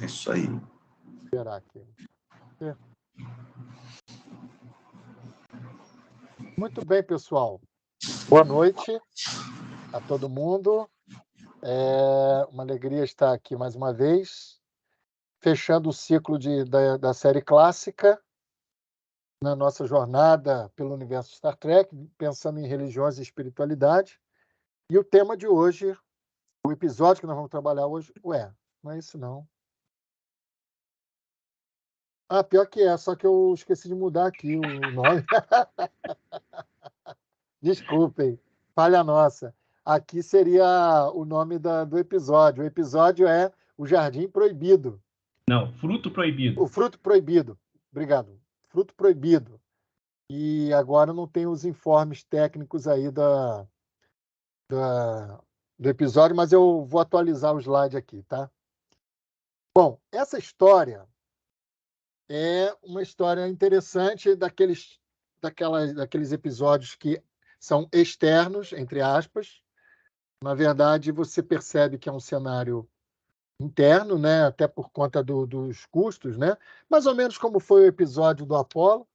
É isso aí. Vou esperar aqui. Muito bem, pessoal. Boa noite a todo mundo. É uma alegria estar aqui mais uma vez, fechando o ciclo da série clássica, na nossa jornada pelo universo Star Trek, pensando em religiões e espiritualidade. E o tema de hoje, o episódio que nós vamos trabalhar hoje, não é isso não. Pior que é, só que eu esqueci de mudar aqui o nome. Desculpem, falha nossa. Aqui seria o nome do episódio. O episódio é O Jardim Proibido. Não, Fruto Proibido. O Fruto Proibido. Obrigado. Fruto Proibido. E agora não tem os informes técnicos aí do episódio, mas eu vou atualizar o slide aqui, tá? Bom, essa história é uma história interessante daqueles episódios que são externos, entre aspas. Na verdade, você percebe que é um cenário interno, né? Até por conta dos custos, né? Mais ou menos como foi o episódio do Apollo.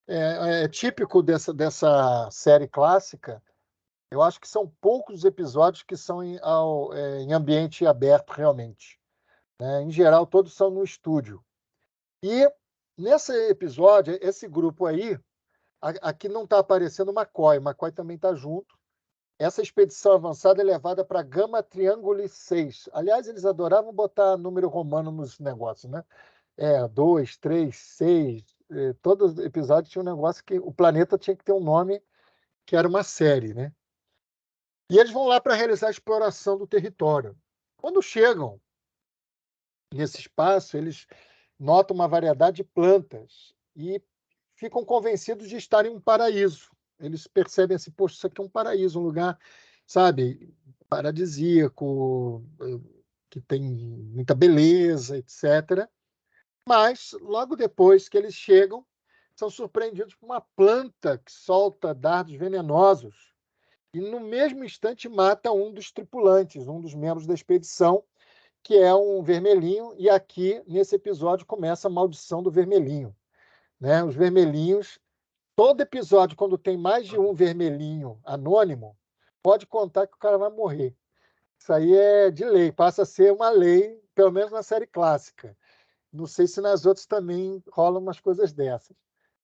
É típico dessa série clássica. Eu acho que são poucos episódios que são em ambiente aberto realmente, né? Em geral, todos são no estúdio. E nesse episódio, esse grupo aí, aqui não está aparecendo o McCoy também está junto. Essa expedição avançada é levada para Gamma Trianguli 6. Aliás, eles adoravam botar número romano nos negócios, né? 2, 3, 6. Todo episódio tinha um negócio que o planeta tinha que ter um nome que era uma série, né? E eles vão lá para realizar a exploração do território. Quando chegam nesse espaço, eles notam uma variedade de plantas e ficam convencidos de estar em um paraíso. Eles percebem assim, poxa, isso aqui é um paraíso, um lugar, sabe, paradisíaco, que tem muita beleza, etc. Mas, logo depois que eles chegam, são surpreendidos por uma planta que solta dardos venenosos e, no mesmo instante, mata um dos tripulantes, um dos membros da expedição, que é um vermelhinho, e aqui, nesse episódio, começa a maldição do vermelhinho, né? Os vermelhinhos, todo episódio, quando tem mais de um vermelhinho anônimo, pode contar que o cara vai morrer. Isso aí é de lei, passa a ser uma lei, pelo menos na série clássica. Não sei se nas outras também rolam umas coisas dessas.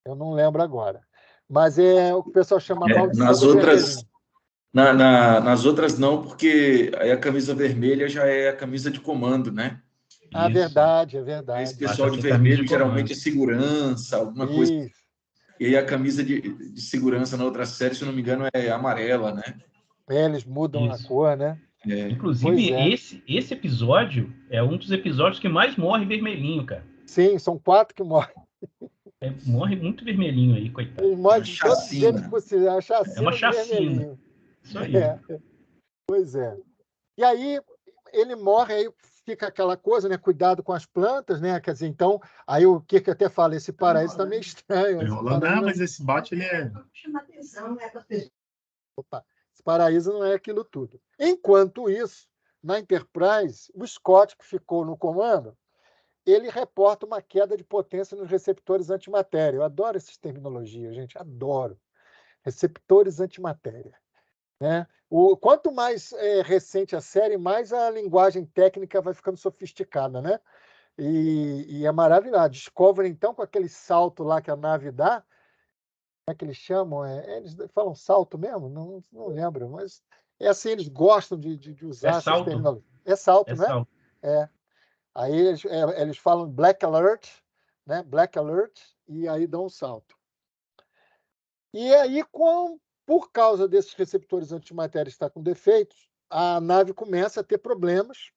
Eu não lembro agora. Mas é o que o pessoal chama maldição Nas do outras, vermelhinho. nas outras não, porque aí a camisa vermelha já é a camisa de comando, né? Ah, Isso. verdade, é Esse verdade. pessoal de Passa a ser camisa vermelho de geralmente é comando. segurança, alguma coisa. Isso. E aí a camisa de segurança na outra série, se eu não me engano, é amarela, né? Eles mudam a Isso. cor, né? Inclusive, Pois é. esse episódio é um dos episódios que mais morre vermelhinho, cara. Sim, são 4 que morrem. Morre muito vermelhinho aí, coitado. Eles morrem Uma de todos os jeitos chacina. possíveis. A É uma chacina de chacina. vermelhinho. Isso aí. Pois é. E aí ele morre, aí fica aquela coisa, né? Cuidado com as plantas, né? Quer dizer, então, aí o Kirk até fala, esse paraíso está meio estranho. Mas esse bate, ele é... Chama atenção, né? Opa, esse paraíso não é aquilo tudo. Enquanto isso, na Enterprise, o Scott, que ficou no comando, ele reporta uma queda de potência nos receptores antimatéria. Eu adoro essas terminologias, gente, adoro. Receptores antimatéria, né? Quanto mais recente a série, mais a linguagem técnica vai ficando sofisticada, né? E é maravilhoso. Discovery, então, com aquele salto lá que a nave dá, como é que eles chamam? Eles falam salto mesmo? Não lembro, mas é assim, eles gostam de usar essas salto. terminologias. É salto, né? Salto. Aí eles falam Black Alert, né? Black Alert, e aí dão um salto. E aí, por causa desses receptores antimatéria estar com defeitos, a nave começa a ter problemas,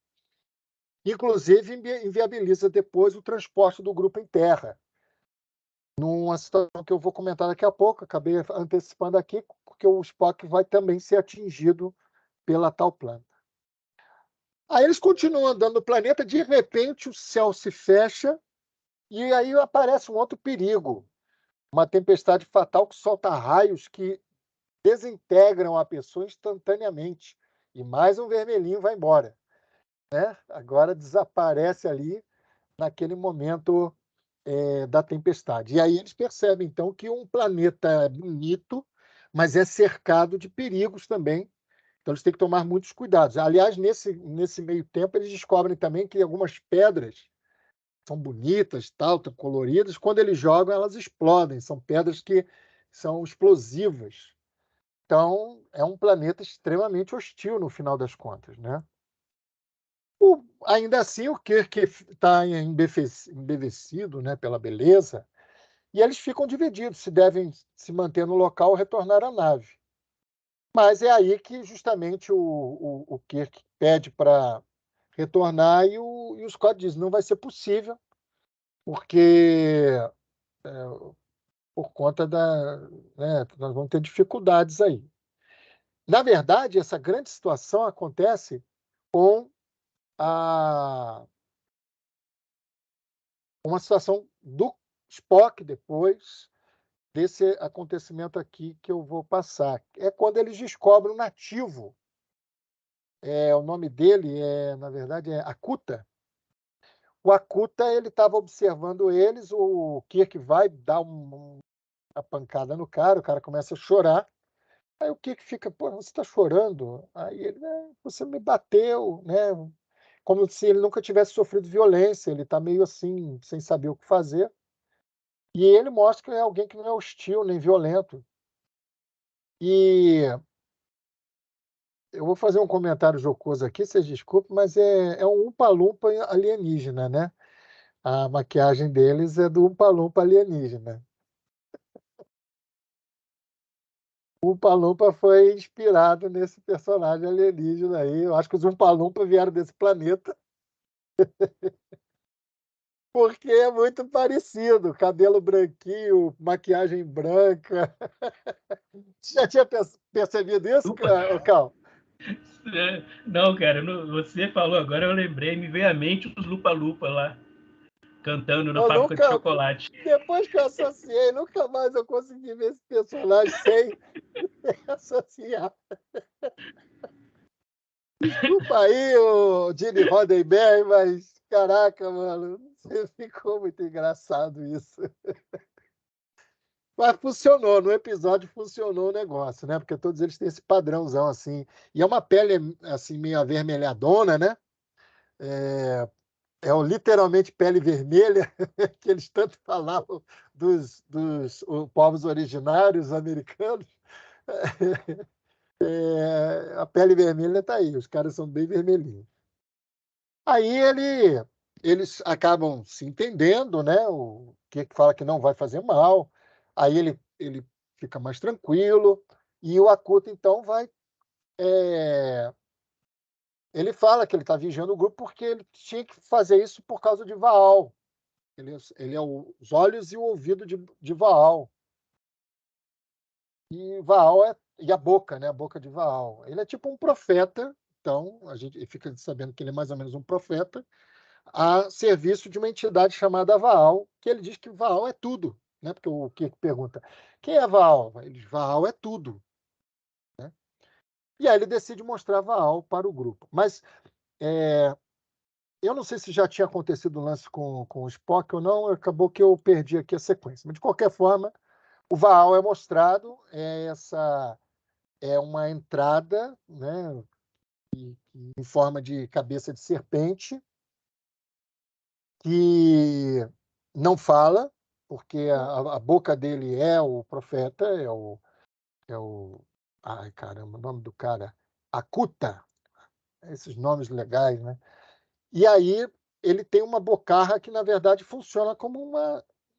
inclusive inviabiliza depois o transporte do grupo em terra. Numa situação que eu vou comentar daqui a pouco, acabei antecipando aqui, porque o Spock vai também ser atingido pela tal planta. Aí eles continuam andando no planeta, de repente o céu se fecha e aí aparece um outro perigo, uma tempestade fatal que solta raios que desintegram a pessoa instantaneamente. E mais um vermelhinho vai embora, né? Agora desaparece ali naquele momento da tempestade. E aí eles percebem, então, que um planeta é bonito, mas é cercado de perigos também. Então, eles têm que tomar muitos cuidados. Aliás, nesse meio tempo, eles descobrem também que algumas pedras são bonitas, tal, tão coloridas. Quando eles jogam, elas explodem. São pedras que são explosivas. Então, é um planeta extremamente hostil, no final das contas, né? Ainda assim, o Kirk está embevecido, né, pela beleza, e eles ficam divididos se devem se manter no local ou retornar à nave. Mas é aí que justamente o Kirk pede para retornar e o Scott diz: não vai ser possível, porque por conta né, nós vamos ter dificuldades aí. Na verdade, essa grande situação acontece com uma situação do Spock depois desse acontecimento aqui que eu vou passar. É quando eles descobrem um nativo. O nome dele na verdade, é Akuta. O Akuta, ele estava observando eles, o Kirk vai dar uma pancada no cara, o cara começa a chorar. Aí o Kirk fica: pô, você está chorando? Aí ele: você me bateu, né? Como se ele nunca tivesse sofrido violência, ele está meio assim, sem saber o que fazer. E ele mostra que é alguém que não é hostil nem violento. E eu vou fazer um comentário jocoso aqui, vocês desculpem, mas é um Umpa-Lumpa alienígena, né? A maquiagem deles é do Umpa-Lumpa alienígena. O Umpa-Lumpa foi inspirado nesse personagem alienígena aí. Eu acho que os Umpa-Lumpa vieram desse planeta. Porque é muito parecido, cabelo branquinho, maquiagem branca. Você já tinha percebido isso, Cal? Não, cara, você falou agora, eu lembrei, me veio à mente os Lupa-Lupa lá, cantando na Eu fábrica de nunca, chocolate. depois que eu associei, nunca mais eu consegui ver esse personagem sem associar. Desculpa aí, o Gene Roddenberry, mas caraca, mano, ficou muito engraçado isso. Mas funcionou, no episódio funcionou o negócio, né? Porque todos eles têm esse padrãozão assim. E é uma pele assim meio avermelhadona, né? Literalmente pele vermelha, que eles tanto falavam dos povos originários americanos. A pele vermelha está aí, os caras são bem vermelhinhos. Aí eles acabam se entendendo, né? O que fala que não vai fazer mal. Aí ele fica mais tranquilo. E o Akuta, então, vai. Ele fala que ele está vigiando o grupo porque ele tinha que fazer isso por causa de Vaal. Ele é os olhos e o ouvido de Vaal. E Vaal e a boca, né? A boca de Vaal. Ele é tipo um profeta. Então, a gente fica sabendo que ele é mais ou menos um profeta a serviço de uma entidade chamada Vaal, que ele diz que Vaal é tudo, né? Porque o Kirk pergunta: quem é Vaal? Ele diz: Vaal é tudo, né? E aí ele decide mostrar Vaal para o grupo. Mas eu não sei se já tinha acontecido o lance com o Spock ou não, acabou que eu perdi aqui a sequência. Mas, de qualquer forma, o Vaal é mostrado, é uma entrada, né, em forma de cabeça de serpente, que não fala, porque a boca dele é o profeta, ai, caramba, o nome do cara, Akuta, esses nomes legais, né? E aí ele tem uma bocarra que, na verdade, funciona como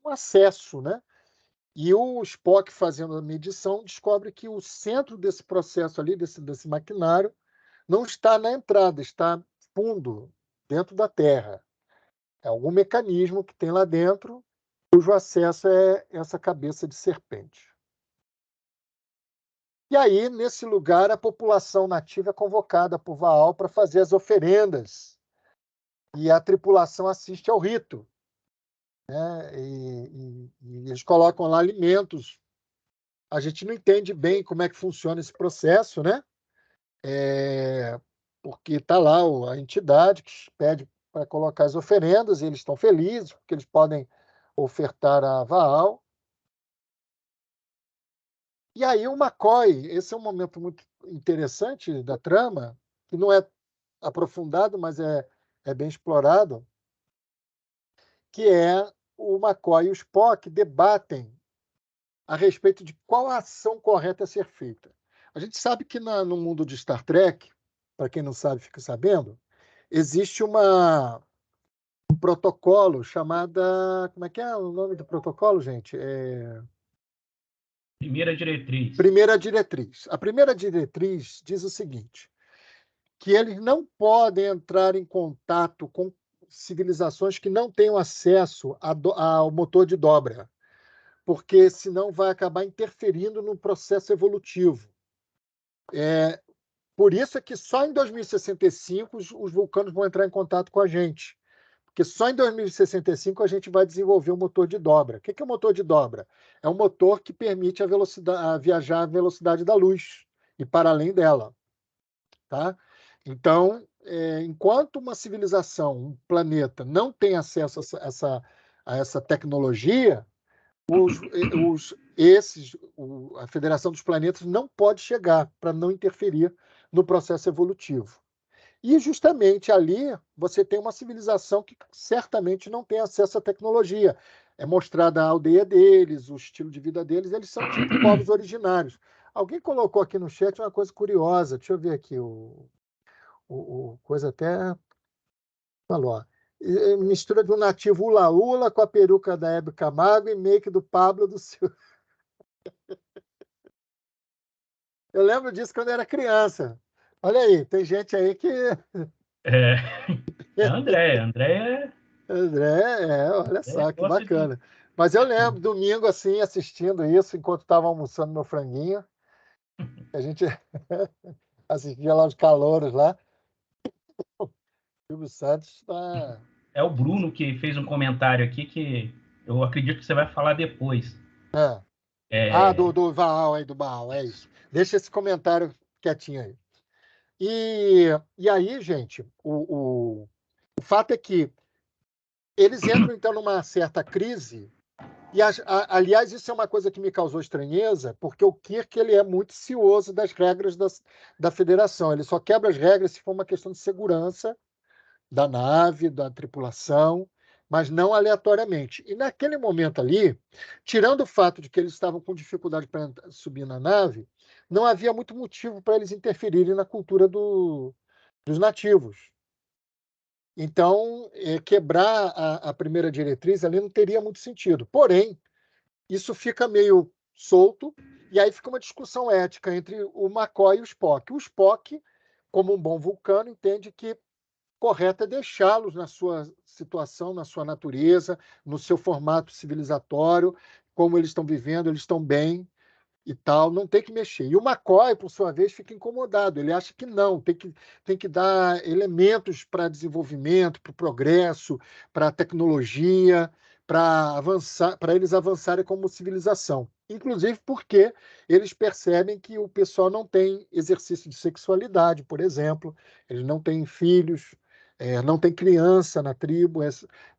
um acesso, né? E o Spock, fazendo a medição, descobre que o centro desse processo ali, desse maquinário, não está na entrada, está fundo, dentro da Terra. É algum mecanismo que tem lá dentro, cujo acesso é essa cabeça de serpente. E aí, nesse lugar, a população nativa é convocada por Vaal para fazer as oferendas. E a tripulação assiste ao rito, né? E eles colocam lá alimentos. A gente não entende bem como é que funciona esse processo, né? Porque está lá a entidade que pede para colocar as oferendas, e eles estão felizes, porque eles podem ofertar a Vaal. E aí o McCoy, esse é um momento muito interessante da trama, que não é aprofundado, mas é bem explorado, que é o McCoy e o Spock debatem a respeito de qual a ação correta a ser feita. A gente sabe que no mundo de Star Trek, para quem não sabe, fica sabendo, existe um protocolo chamada... Como é que é o nome do protocolo, gente? Primeira diretriz. Primeira diretriz. A primeira diretriz diz o seguinte, que eles não podem entrar em contato com civilizações que não tenham acesso ao motor de dobra, porque senão vai acabar interferindo no processo evolutivo. Por isso é que só em 2065 os vulcanos vão entrar em contato com a gente, porque só em 2065 a gente vai desenvolver o motor de dobra. O que é o motor de dobra? É um motor que permite a viajar à velocidade da luz e para além dela. Tá? Então, enquanto uma civilização, um planeta, não tem acesso a essa tecnologia, a Federação dos Planetas não pode chegar para não interferir no processo evolutivo. E justamente ali você tem uma civilização que certamente não tem acesso à tecnologia. É mostrada a aldeia deles, o estilo de vida deles, eles são tipo povos originários. Alguém colocou aqui no chat uma coisa curiosa, deixa eu ver aqui, o coisa até falou, ó. Mistura de um nativo Ula-Ula com a peruca da Hebe Camargo e make do Pablo do Silva. Eu lembro disso quando eu era criança. Olha aí, tem gente aí que... É André. André olha só, que bacana. Mas eu lembro, domingo, assim, assistindo isso, enquanto estava almoçando meu franguinho, a gente assistia lá os calouros lá. O Silvio Santos está... É o Bruno que fez um comentário aqui que eu acredito que você vai falar depois. Do Baal, aí, do Baal, é isso. Deixa esse comentário quietinho aí. E aí, gente, o fato é que eles entram, então, numa certa crise, e, aliás, isso é uma coisa que me causou estranheza, porque o Kirk ele é muito cioso das regras da Federação. Ele só quebra as regras se for uma questão de segurança da nave, da tripulação, mas não aleatoriamente. E naquele momento ali, tirando o fato de que eles estavam com dificuldade para subir na nave, não havia muito motivo para eles interferirem na cultura dos nativos. Então, quebrar a primeira diretriz ali não teria muito sentido. Porém, isso fica meio solto, e aí fica uma discussão ética entre o McCoy e o Spock. O Spock, como um bom vulcano, entende que correto é deixá-los na sua situação, na sua natureza, no seu formato civilizatório, como eles estão vivendo, eles estão bem e tal, não tem que mexer. E o McCoy, por sua vez, fica incomodado. Ele acha que não, tem que dar elementos para desenvolvimento, para o progresso, para a tecnologia, para avançar, para eles avançarem como civilização. Inclusive porque eles percebem que o pessoal não tem exercício de sexualidade, por exemplo, eles não têm filhos, não tem criança na tribo,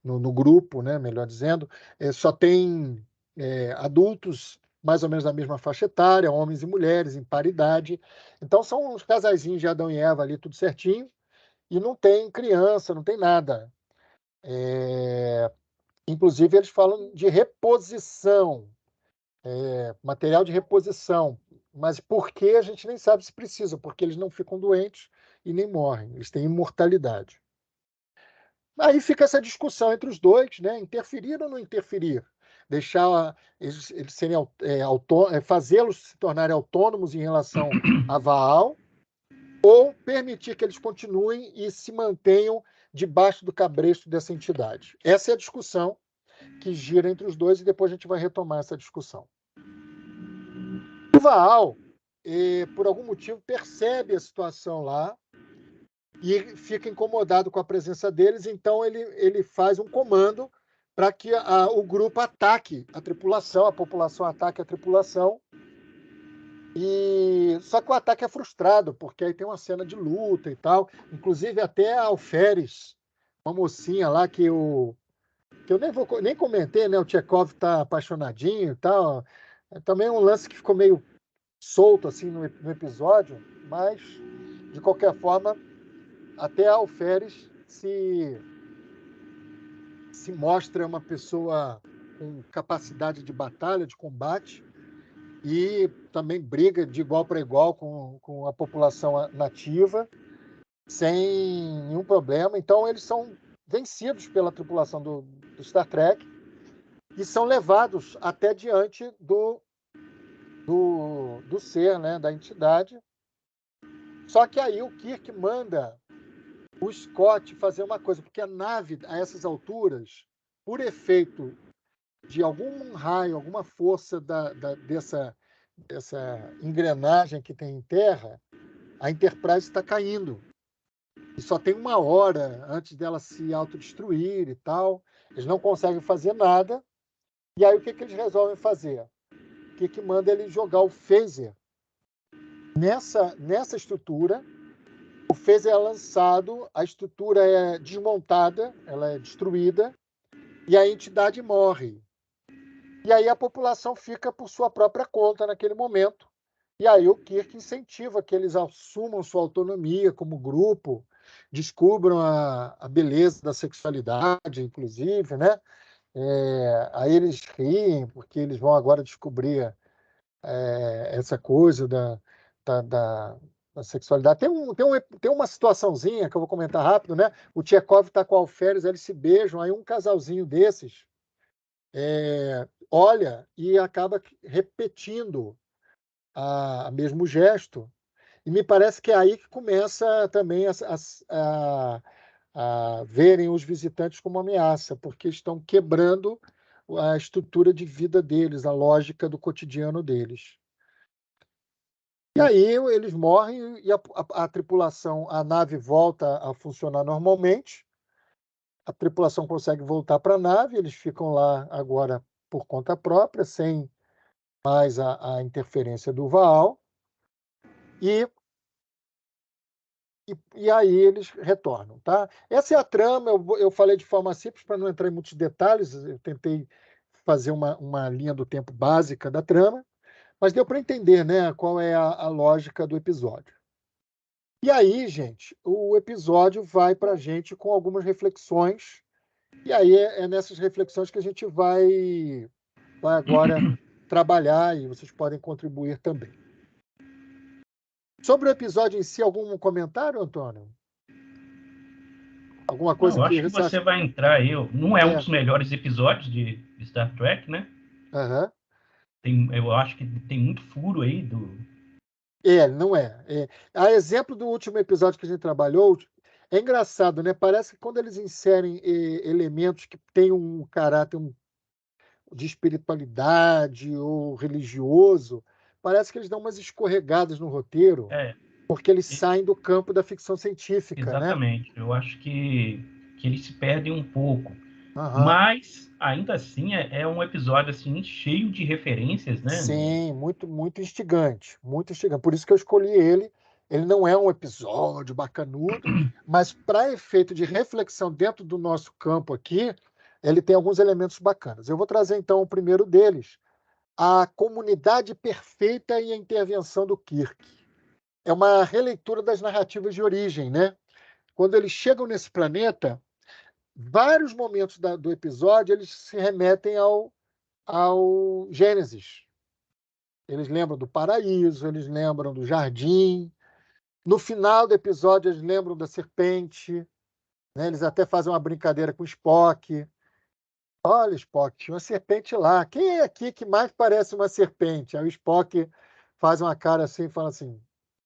no grupo, né, melhor dizendo, só tem adultos mais ou menos da mesma faixa etária, homens e mulheres, em paridade. Então, são uns casaizinhos de Adão e Eva ali, tudo certinho, e não tem criança, não tem nada. Inclusive, eles falam de reposição, material de reposição. Mas por que a gente nem sabe se precisa, porque eles não ficam doentes e nem morrem, eles têm imortalidade. Aí fica essa discussão entre os dois, né? Interferir ou não interferir? Deixar eles serem fazê-los se tornarem autônomos em relação a Vaal, ou permitir que eles continuem e se mantenham debaixo do cabresto dessa entidade. Essa é a discussão que gira entre os dois, e depois a gente vai retomar essa discussão. O Vaal, por algum motivo, percebe a situação lá e fica incomodado com a presença deles, então ele faz um comando para que o grupo ataque a tripulação, a população ataque a tripulação, só que o ataque é frustrado, porque aí tem uma cena de luta e tal, inclusive até a Alferes uma mocinha lá que eu nem comentei, né? O Tchekov tá apaixonadinho e tal. Também um lance que ficou meio solto assim no episódio, mas de qualquer forma, até a Alferes se mostra uma pessoa com capacidade de batalha, de combate, e também briga de igual para igual com a população nativa, sem nenhum problema. Então, eles são vencidos pela tripulação do Star Trek e são levados até diante do ser, né, da entidade. Só que aí o Kirk manda o Scott fazer uma coisa, porque a nave, a essas alturas, por efeito de algum raio, alguma força dessa engrenagem que tem em terra, a Enterprise está caindo. E só tem 1 hora antes dela se autodestruir e tal. Eles não conseguem fazer nada. E aí o que eles resolvem fazer? O que manda ele jogar o phaser nessa estrutura. O phaser é lançado, a estrutura é desmontada, ela é destruída, e a entidade morre. E aí a população fica por sua própria conta naquele momento. E aí o Kirk incentiva que eles assumam sua autonomia como grupo, descubram a beleza da sexualidade, inclusive, né? Aí eles riem, porque eles vão agora descobrir essa coisa da sexualidade. Tem uma situaçãozinha que eu vou comentar rápido, né? O Tchekov está com a Alferes, eles se beijam, aí um casalzinho desses olha e acaba repetindo o mesmo gesto. E me parece que é aí que começa também a verem os visitantes como ameaça, porque estão quebrando a estrutura de vida deles, a lógica do cotidiano deles. E aí eles morrem e a tripulação, a nave volta a funcionar normalmente, a tripulação consegue voltar para a nave, eles ficam lá agora por conta própria, sem mais a interferência do Vaal, e aí eles retornam. Tá? Essa é a trama, eu falei de forma simples para não entrar em muitos detalhes, eu tentei fazer uma linha do tempo básica da trama, mas deu para entender, né, qual é a lógica do episódio. E aí, gente, o episódio vai para a gente com algumas reflexões, e aí é nessas reflexões que a gente vai agora trabalhar, e vocês podem contribuir também. Sobre o episódio em si, algum comentário, Antônio? Alguma coisa Não, que acho que você vai entrar aí. Não é um dos melhores episódios de Star Trek, né? Uhum. Eu acho que tem muito furo aí do. Não é. A exemplo do último episódio que a gente trabalhou, é engraçado, né? Parece que quando eles inserem elementos que têm um caráter de espiritualidade ou religioso, parece que eles dão umas escorregadas no roteiro, porque eles saem do campo da ficção científica, exatamente. né? Eu acho que eles se perdem um pouco. Uhum. Mas, ainda assim, é um episódio assim, cheio de referências, né? Sim, muito, muito instigante, muito instigante. Por isso que eu escolhi ele. Ele não é um episódio bacanudo, mas para efeito de reflexão dentro do nosso campo aqui, ele tem alguns elementos bacanas. Eu vou trazer então o primeiro deles, a comunidade perfeita e a intervenção do Kirk. É uma releitura das narrativas de origem, né? Quando eles chegam nesse planeta, vários momentos do episódio eles se remetem ao Gênesis. Eles lembram do paraíso, eles lembram do jardim. No final do episódio, eles lembram da serpente. Né? Eles até fazem uma brincadeira com o Spock. Olha, Spock, tinha uma serpente lá. Quem é aqui que mais parece uma serpente? Aí o Spock faz uma cara assim e fala assim,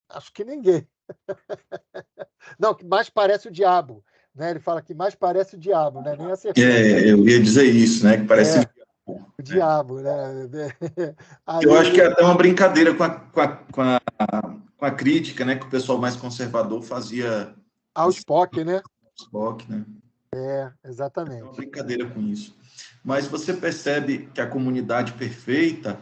acho que ninguém. Não, que mais parece o diabo. Né? Ele fala que mais parece o diabo, né? Nem a serpente. Eu ia dizer isso, né? Que parece o diabo. O diabo, né? Aí eu acho que é até uma brincadeira com a crítica, né? Que o pessoal mais conservador fazia ao Spock, né? Spock, né? Exatamente. É uma brincadeira com isso. Mas você percebe que a comunidade perfeita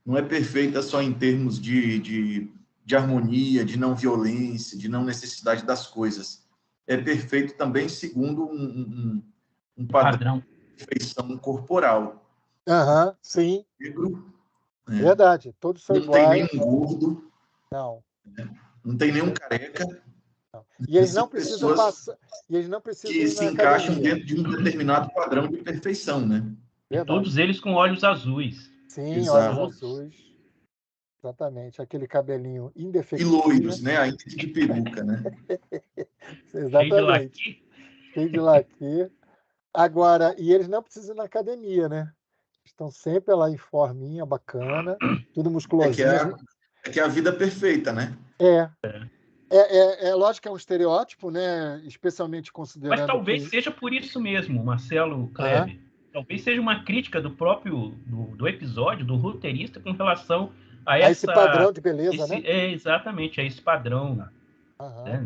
não é perfeita só em termos de harmonia, de não violência, de não necessidade das coisas. é perfeito também segundo um padrão de perfeição corporal. Sim. Negro, Verdade. Todos são iguais. Não tem nenhum gordo. Não. Não tem nenhum careca. Não. E eles não precisam passar. E eles não precisam que se encaixam dentro de um determinado padrão de perfeição, né? E todos eles com olhos azuis. Sim, exato. Olhos azuis. Exatamente. Aquele cabelinho indefectível. E loiros, né? Ainda de peruca, né? Exatamente. Cheio de laqui. Cheio de laqui. Agora, e eles não precisam ir na academia, né? Estão sempre lá em forminha, bacana, tudo musculosinho. É que é a vida perfeita, né? É lógico que é um estereótipo, né? Especialmente considerando. Mas talvez seja por isso mesmo, Marcelo Kleber. Talvez seja uma crítica do próprio do episódio, do roteirista, com relação a esse padrão de beleza, né? Exatamente, a esse padrão. Né?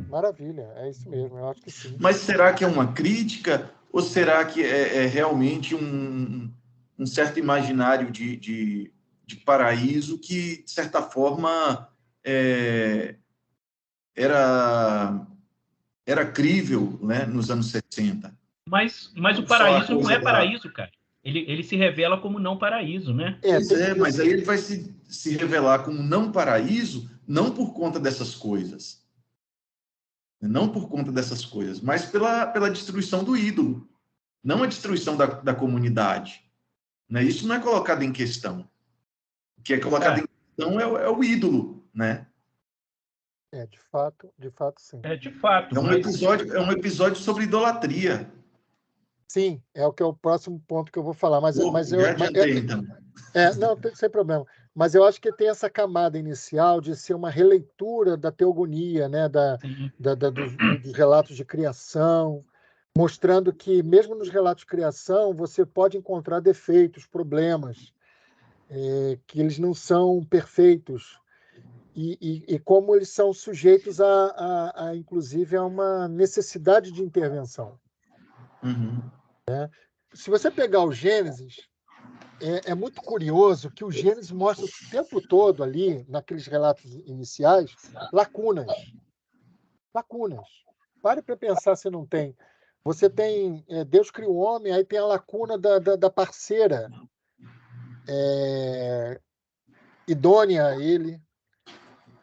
Maravilha, é isso mesmo, eu acho que sim. Mas será que é uma crítica ou será que é realmente um certo imaginário de paraíso que, de certa forma, era crível, né, nos anos 60? Mas o paraíso não é paraíso, cara. Ele se revela como não paraíso, né? Mas aí ele vai se revelar como não paraíso, não por conta dessas coisas. Não por conta dessas coisas, mas pela destruição do ídolo. Não a destruição da comunidade. Né? Isso não é colocado em questão. O que é colocado em questão é o ídolo, né? De fato, sim. De fato. É um episódio sobre idolatria. Sim, é o próximo ponto que eu vou falar. Mas eu já adiantei, então. Não, sem problema. Mas eu acho que tem essa camada inicial de ser uma releitura da teogonia, né? Dos relatos de criação, mostrando que, mesmo nos relatos de criação, você pode encontrar defeitos, problemas, que eles não são perfeitos. E como eles são sujeitos inclusive, a uma necessidade de intervenção. Uhum. Se você pegar o Gênesis, é muito curioso que o Gênesis mostra o tempo todo ali, naqueles relatos iniciais, lacunas. Pare para pensar se não tem. Você tem Deus cria o homem, aí tem a lacuna da parceira idônea a ele.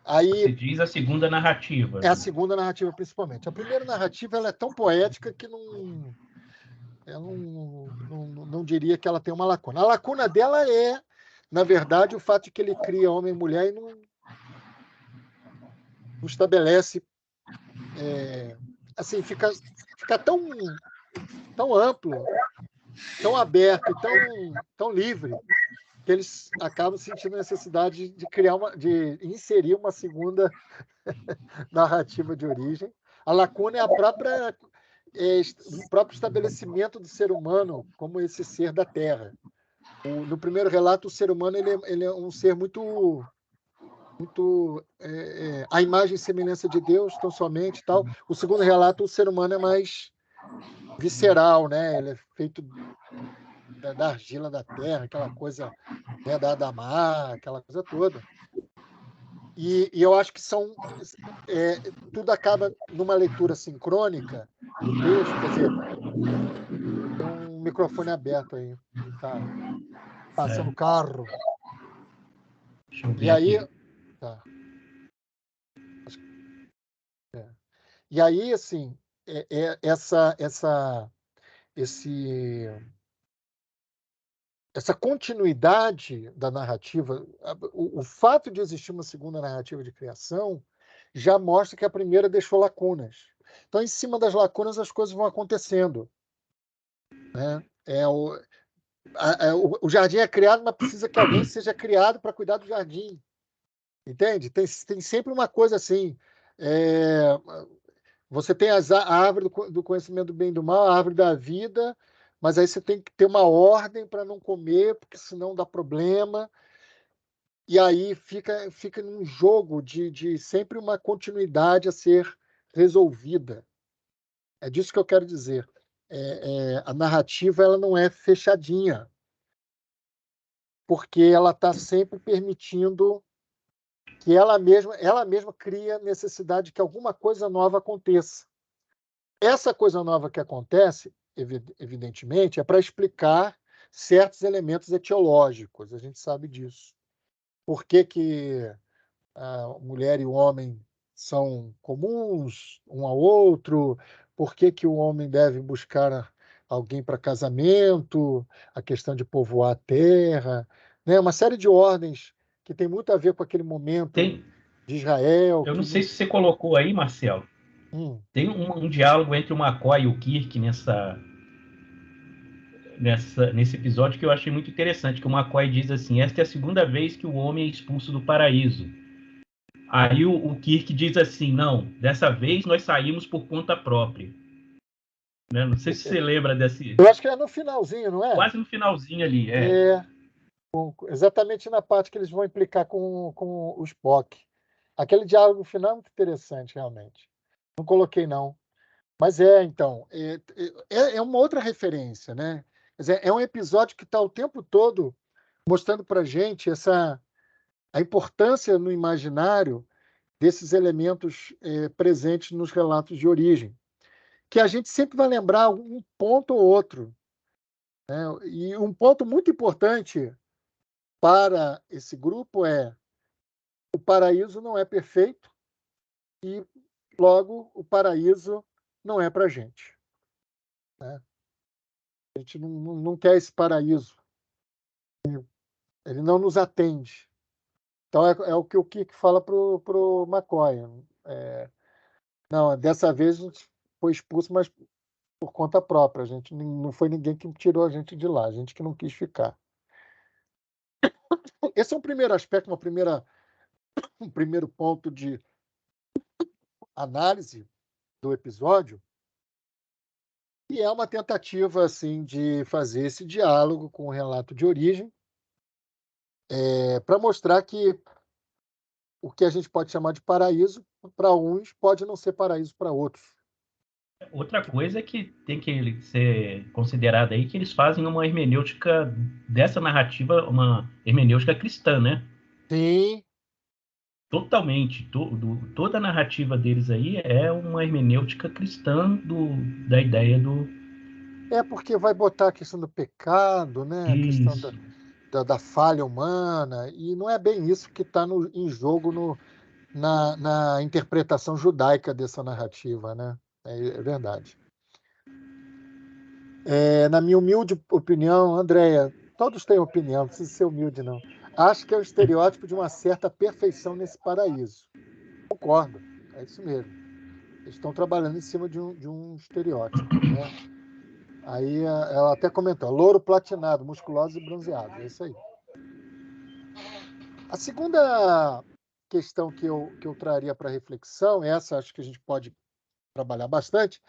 Aí, se diz a segunda narrativa. É a segunda narrativa, principalmente. A primeira narrativa ela é tão poética que eu não diria que ela tem uma lacuna. A lacuna dela é, na verdade, o fato de que ele cria homem e mulher e não estabelece. Assim, fica tão amplo, tão aberto e tão livre, que eles acabam sentindo a necessidade de inserir uma segunda narrativa de origem. A lacuna é o próprio estabelecimento do ser humano como esse ser da Terra. No primeiro relato, o ser humano ele é um ser muito a imagem e semelhança de Deus, tão somente, tal. O segundo relato, o ser humano é mais visceral, né? Ele é feito da argila da terra, aquela coisa, né, da Adamá, aquela coisa toda. E eu acho que tudo acaba numa leitura sincrônica do texto. Quer dizer, tem um microfone aberto aí, tá passando carro. Deixa eu ver e aí, aqui. Tá. E aí, assim, essa continuidade da narrativa, o fato de existir uma segunda narrativa de criação já mostra que a primeira deixou lacunas. Então, em cima das lacunas, as coisas vão acontecendo. Né? O jardim é criado, mas precisa que alguém seja criado para cuidar do jardim. Entende? Tem sempre uma coisa assim. Você tem a árvore do conhecimento do bem e do mal, a árvore da vida, mas aí você tem que ter uma ordem para não comer, porque senão dá problema. E aí fica num jogo de sempre uma continuidade a ser resolvida. É disso que eu quero dizer. A narrativa ela não é fechadinha, porque ela está sempre permitindo que ela mesma cria necessidade de que alguma coisa nova aconteça. essa coisa nova que acontece, evidentemente, é para explicar certos elementos etiológicos, a gente sabe disso. Por que a mulher e o homem são comuns um ao outro, por que o homem deve buscar alguém para casamento, a questão de povoar a terra, né? Uma série de ordens que tem muito a ver com aquele momento Tem, de Israel. eu Que não sei não... se você colocou aí, Marcelo, tem um diálogo entre o McCoy e o Kirk nesse episódio que eu achei muito interessante, que o McCoy diz assim: esta é a segunda vez que o homem é expulso do paraíso. Aí o Kirk diz assim: não, dessa vez nós saímos por conta própria. Né? Não sei se você lembra desse. Eu acho que é no finalzinho, não é? Quase no finalzinho ali, Exatamente na parte que eles vão implicar com o Spock. Aquele diálogo final é muito interessante, realmente. Não coloquei, não. Mas então, é uma outra referência, né? Quer dizer, é um episódio que está o tempo todo mostrando para a gente a importância no imaginário desses elementos presentes nos relatos de origem, que a gente sempre vai lembrar um ponto ou outro, né? E um ponto muito importante para esse grupo é: o paraíso não é perfeito e, logo, o paraíso não é para a gente, né? A gente não quer esse paraíso. Ele não nos atende. Então, é o que o Kirk fala para o McCoy. Não, dessa vez a gente foi expulso, mas por conta própria. A gente não foi ninguém que tirou a gente de lá, a gente que não quis ficar. Esse é um primeiro aspecto, um primeiro ponto de análise do episódio, e é uma tentativa assim de fazer esse diálogo com o relato de origem, para mostrar que o que a gente pode chamar de paraíso para uns pode não ser paraíso para outros. Outra coisa que tem que ser considerada aí, que eles fazem uma hermenêutica dessa narrativa, uma hermenêutica cristã, né? Sim. Totalmente. Toda a narrativa deles aí é uma hermenêutica cristã da ideia do. É porque vai botar a questão do pecado, né? A questão Isso. da falha humana, e não é bem isso que está em jogo na interpretação judaica dessa narrativa, né? É verdade. Na minha humilde opinião, Andréia, todos têm opinião, não precisa ser humilde, não. Acho que é o estereótipo de uma certa perfeição nesse paraíso. Concordo, é isso mesmo. Eles estão trabalhando em cima de um estereótipo, né? Aí ela até comentou: louro platinado, musculosos e bronzeados. É isso aí. A segunda questão que eu traria para reflexão, essa acho que a gente pode trabalhar bastante,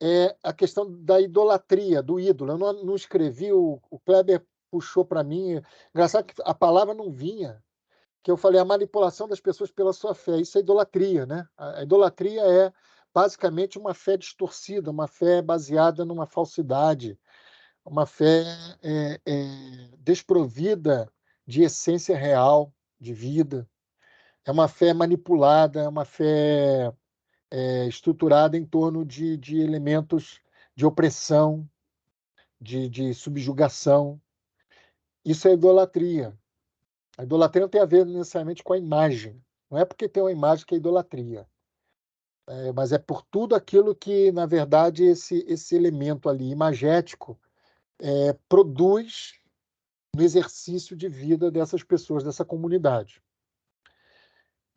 é a questão da idolatria, do ídolo. Eu não escrevi, o Kleber puxou para mim. Engraçado que a palavra não vinha, que eu falei a manipulação das pessoas pela sua fé. Isso é idolatria, né? A idolatria é basicamente uma fé distorcida, uma fé baseada numa falsidade, uma fé desprovida de essência real, de vida. É uma fé manipulada, é uma fé estruturada em torno de elementos de opressão, de subjugação. Isso é idolatria. A idolatria não tem a ver necessariamente com a imagem. Não é porque tem uma imagem que é idolatria. Mas é por tudo aquilo que, na verdade, esse elemento ali imagético produz no exercício de vida dessas pessoas, dessa comunidade.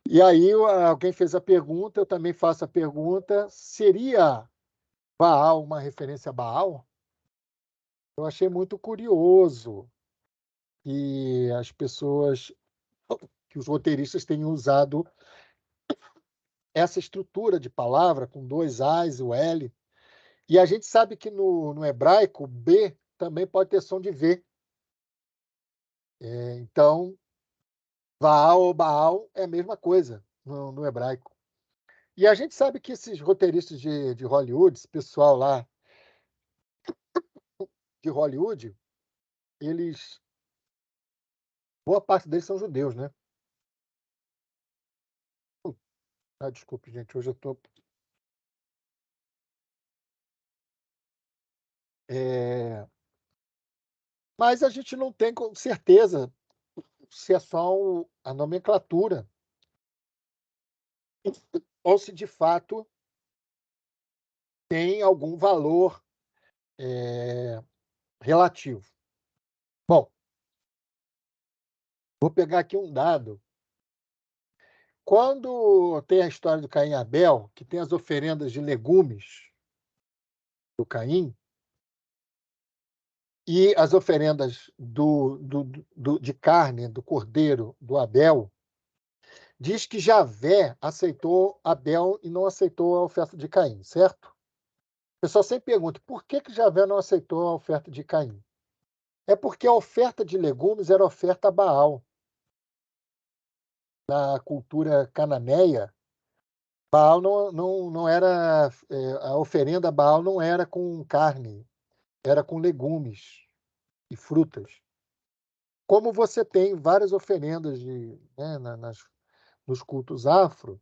E aí alguém fez a pergunta, eu também faço a pergunta: seria Baal uma referência a Baal? Eu achei muito curioso que as pessoas, que os roteiristas tenham usado essa estrutura de palavra com dois A's, o L. E a gente sabe que no hebraico, B também pode ter som de V. Então, Baal ou Baal é a mesma coisa no hebraico. E a gente sabe que esses roteiristas de Hollywood, esse pessoal lá de Hollywood, boa parte deles são judeus, né? Desculpe, gente, hoje eu estou Mas a gente não tem com certeza se é só a nomenclatura ou se de fato tem algum valor relativo. Bom, vou pegar aqui um dado. Quando tem a história do Caim e Abel, que tem as oferendas de legumes do Caim e as oferendas de carne do cordeiro do Abel, diz que Javé aceitou Abel e não aceitou a oferta de Caim, certo? O pessoal sempre pergunta, por que Javé não aceitou a oferta de Caim? É porque a oferta de legumes era oferta a Baal. Na cultura cananeia, Baal não era, a oferenda a Baal não era com carne, era com legumes e frutas. Como você tem várias oferendas nos cultos afro,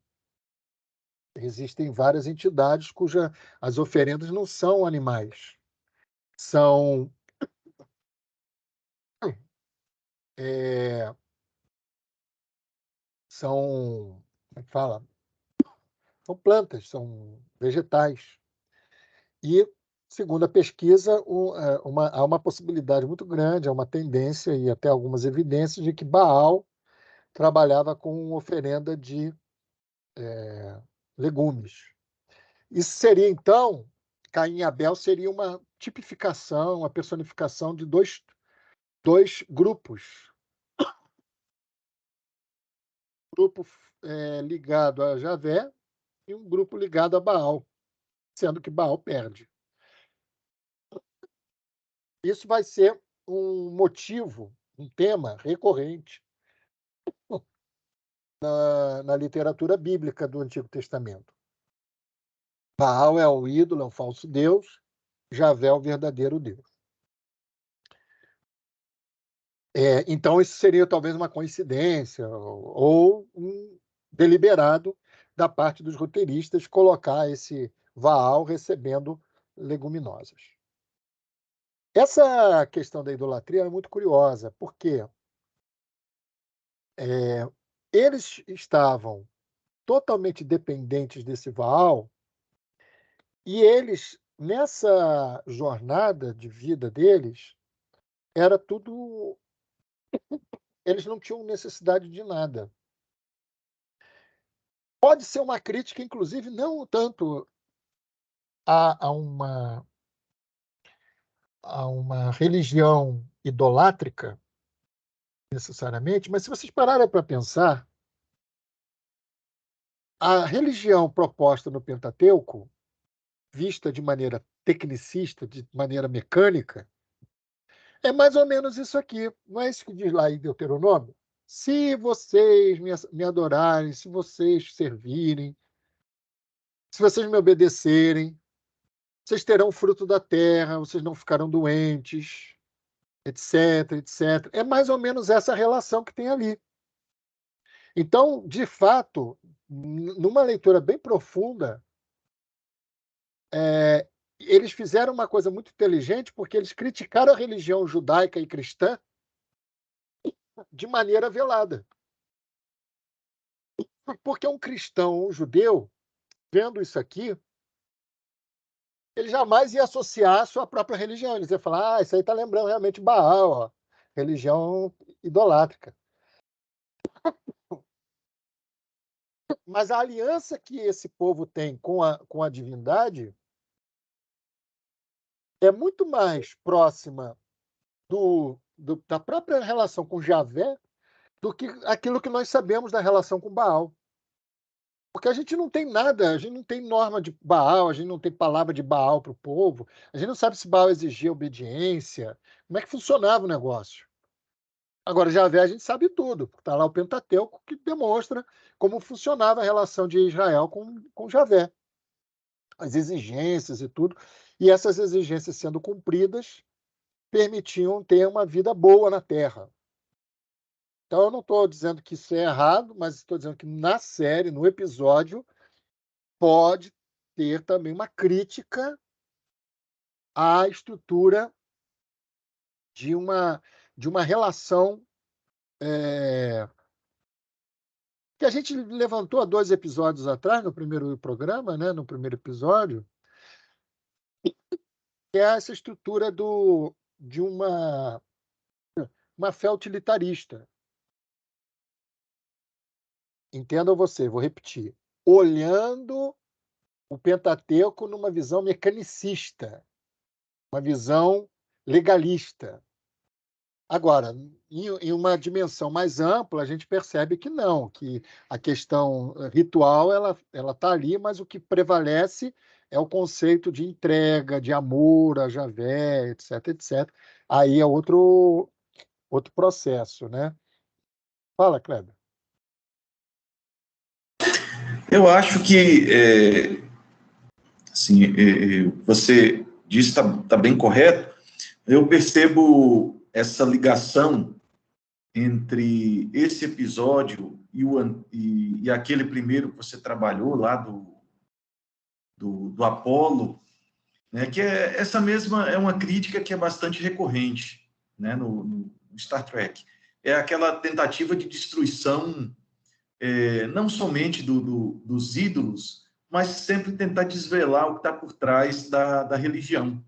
existem várias entidades cujas as oferendas não são animais, são como é que fala? São plantas, são vegetais. E, segundo a pesquisa, há uma possibilidade muito grande, há uma tendência e até algumas evidências de que Baal trabalhava com oferenda de legumes. Isso seria, então, Caim e Abel seria uma tipificação, uma personificação de dois grupos. Um grupo ligado a Javé e um grupo ligado a Baal, sendo que Baal perde. Isso vai ser um motivo, um tema recorrente na literatura bíblica do Antigo Testamento. Baal é o ídolo, é o falso Deus, Javé é o verdadeiro Deus. Então, isso seria talvez uma coincidência ou um deliberado da parte dos roteiristas colocar esse Baal recebendo leguminosas. Essa questão da idolatria é muito curiosa, porque eles estavam totalmente dependentes desse Baal e eles, nessa jornada de vida deles, era tudo... Eles não tinham necessidade de nada. Pode ser uma crítica, inclusive, não tanto a uma religião idolátrica, necessariamente, mas se vocês pararem para pensar, a religião proposta no Pentateuco, vista de maneira tecnicista, de maneira mecânica, é mais ou menos isso aqui. Não é isso que diz lá em Deuteronômio? Se vocês me adorarem, se vocês servirem, se vocês me obedecerem, vocês terão fruto da terra, vocês não ficarão doentes, etc, etc. É mais ou menos essa relação que tem ali. Então, de fato, numa leitura bem profunda, eles fizeram uma coisa muito inteligente, porque eles criticaram a religião judaica e cristã de maneira velada. Porque um cristão, um judeu, vendo isso aqui, ele jamais ia associar a sua própria religião. Ele ia falar, isso aí está lembrando realmente Baal, ó, religião idolátrica. Mas a aliança que esse povo tem com a divindade é muito mais próxima da própria relação com Javé do que aquilo que nós sabemos da relação com Baal. Porque a gente não tem nada, a gente não tem norma de Baal, a gente não tem palavra de Baal para o povo, a gente não sabe se Baal exigia obediência, como é que funcionava o negócio. Agora, Javé a gente sabe tudo, está lá o Pentateuco que demonstra como funcionava a relação de Israel com Javé. As exigências e tudo, e essas exigências sendo cumpridas permitiam ter uma vida boa na Terra. Então, eu não estou dizendo que isso é errado, mas estou dizendo que na série, no episódio, pode ter também uma crítica a estrutura de uma relação que a gente levantou há 2 episódios atrás, no primeiro programa, né, no primeiro episódio, que é essa estrutura de uma fé utilitarista. Entendam você, vou repetir. Olhando o Pentateuco numa visão mecanicista, uma visão legalista. Agora, em uma dimensão mais ampla, a gente percebe que não, que a questão ritual ela está ali, mas o que prevalece é o conceito de entrega, de amor a Javé, etc, etc. Aí é outro processo, né? Fala, Kleber. Eu acho que, assim, você disse está bem correto. Eu percebo essa ligação entre esse episódio e aquele primeiro que você trabalhou lá do Apolo, né, que essa mesma é uma crítica que é bastante recorrente, né, no Star Trek. É aquela tentativa de destruição não somente dos ídolos, mas sempre tentar desvelar o que está por trás da religião.